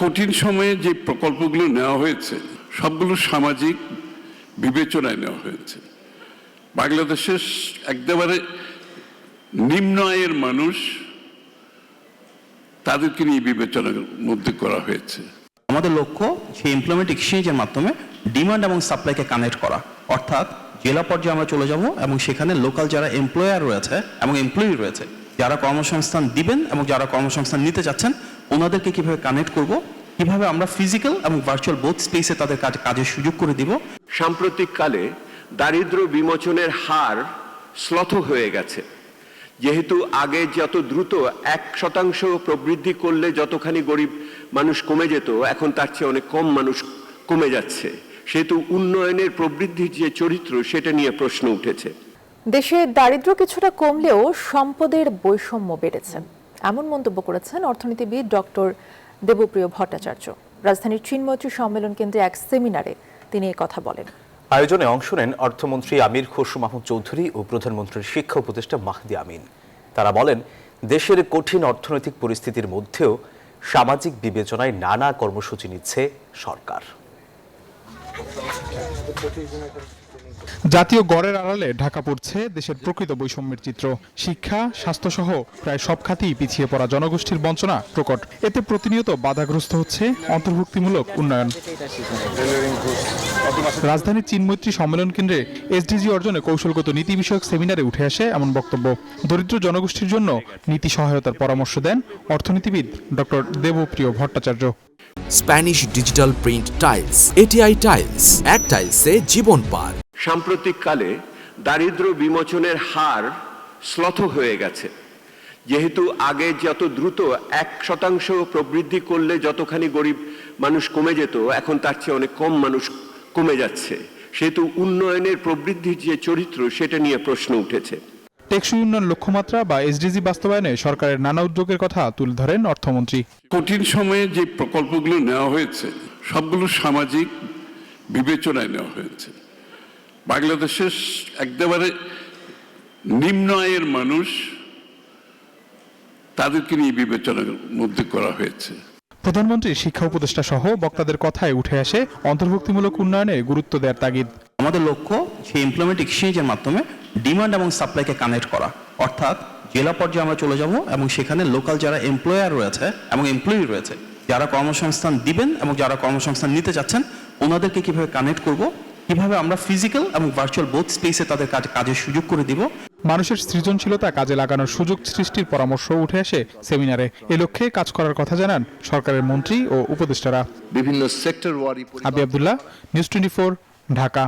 কঠিন সময়ে যে প্রকল্পগুলো নেওয়া হয়েছে সবগুলো সামাজিক বিবেচনায় নেওয়া হয়েছে। বাংলাদেশের একেবারে নিম্ন আয়ের মানুষ তাদেরকে নিয়ে বিবেচনার মধ্যে করা হয়েছে। আমাদের লক্ষ্য সেই এমপ্লয়মেন্ট এক্সচেঞ্জের মাধ্যমে ডিমান্ড এবং সাপ্লাইকে কানেক্ট করা, অর্থাৎ জেলা পর্যায়ে আমরা চলে যাব এবং সেখানে লোকাল যারা এমপ্লয়ার রয়েছে এবং এমপ্লয়ি রয়েছে, যারা কর্মসংস্থান দিবেন এবং যারা কর্মসংস্থান নিতে যাচ্ছেন, ওনাদেরকে কিভাবে কানেক্ট করব, কিভাবে আমরা ফিজিক্যাল এবং ভার্চুয়াল বোথ স্পেসে তাদের কাজের সুযোগ করে দিব। সাম্প্রতিককালে দারিদ্র্য বিমোচনের হার শ্লথ হয়ে গেছে। যেহেতু আগে যত দ্রুত 1% প্রবৃদ্ধি করলে যতখানি গরিব মানুষ কমে যেত, এখন তার চেয়ে অনেক কম মানুষ কমে যাচ্ছে, সেহেতু উন্নয়নের প্রবৃদ্ধির যে চরিত্র সেটা নিয়ে প্রশ্ন উঠেছে। দেশে দারিদ্র্য কিছুটা কমলেও সম্পদের বৈষম্য বেড়েছে, এমন মন্তব্য করেছেন অর্থনীতিবিদ ডক্টর দেবপ্রিয় ভট্টাচার্য। রাজধানীর চিন্ময়ত্রী সম্মেলন কেন্দ্রে এক সেমিনারে তিনি এই কথা বলেন। আয়োজনে অংশ নেন অর্থমন্ত্রী আমির খসরু মাহমুদ চৌধুরী ও প্রধানমন্ত্রীর শিক্ষা উপদেষ্টা মাহদি আমিন। তারা বলেন, দেশের কঠিন অর্থনৈতিক পরিস্থিতির মধ্যেও সামাজিক বিবেচনায় নানা কর্মসূচি নিচ্ছে সরকার। জাতীয় গড়ের আড়ালে ঢাকা পড়ছে দেশের প্রকৃত বৈষম্যের চিত্র। শিক্ষা, স্বাস্থ্যসহ প্রায় সব খাতেই পিছিয়ে পড়া জনগোষ্ঠীর বঞ্চনা প্রকট। এতে প্রতিনিয়ত বাধাগ্রস্ত হচ্ছে অন্তর্ভুক্তিমূলক উন্নয়ন। রাজধানীর চিন্ময়ত্রী সম্মেলন কেন্দ্রে এসডিজি অর্জনে কৌশলগত নীতি বিষয়ক সেমিনারে উঠে আসে এমন বক্তব্য। দরিদ্র জনগোষ্ঠীর জন্য নীতি সহায়তার পরামর্শ দেন অর্থনীতিবিদ doctor Debapriya Bhattacharya. Spanish digital print tiles, ATI tiles, এক টাইলসে জীবন পার। সাম্প্রতিককালে দারিদ্র্য বিমোচনের হার শ্লথ হয়ে গেছে। যেহেতু আগে যত দ্রুত 1% প্রবৃদ্ধি করলে যতখানি গরিব মানুষ কমে যেত, এখন তার চেয়ে অনেক কম মানুষ কমে যাচ্ছে, সেহেতু উন্নয়নের প্রবৃদ্ধির যে চরিত্র সেটা নিয়ে প্রশ্ন উঠেছে। টেকসই উন্নয়ন লক্ষ্যমাত্রা বা এসডিজি বাস্তবায়নে সরকারের নানা উদ্যোগের কথা তুলে ধরেন অর্থমন্ত্রী। কঠিন সময়ে যে প্রকল্পগুলো নেওয়া হয়েছে সবগুলো সামাজিক বিবেচনায় নেওয়া হয়েছে। বাংলাদেশের একেবারে নিম্ন আয়ের মানুষ তাদেরকে নিয়ে বিবেচনার মধ্যে করা হয়েছে। প্রধানমন্ত্রী শিক্ষা উপদেষ্টা সহ বক্তাদের কথায় উঠে আসে অন্তর্ভুক্তিমূলক উন্নয়নে গুরুত্ব দেওয়ার তাগিদ। আমাদের লক্ষ্য সেই এমপ্লয়মেন্ট এক্সচেঞ্জের মাধ্যমে ডিমান্ড এবং সাপ্লাইকে কানেক্ট করা, অর্থাৎ জেলা পর্যায়ে আমরা চলে যাব এবং সেখানে লোকাল যারা এমপ্লয়ার রয়েছে এবং এমপ্লয়ি রয়েছে, যারা কর্মসংস্থান দিবেন এবং যারা কর্মসংস্থান নিতে যাচ্ছেন, ওনাদেরকে কিভাবে কানেক্ট করব, কিভাবে আমরা ফিজিক্যাল এবং ভার্চুয়াল বোথ স্পেসে তাদের কাজের সুযোগ করে দিব। মানুষের সৃজনশীলতা কাজে লাগানোর সুযোগ সৃষ্টির পরামর্শ উঠে আসে সেমিনারে। এ লক্ষ্যে কাজ করার কথা জানান সরকারের মন্ত্রী ও উপদেষ্টারা। বিভিন্ন সেক্টর ওয়ারি। আবি আব্দুল্লাহ, নিউজ 24, ঢাকা।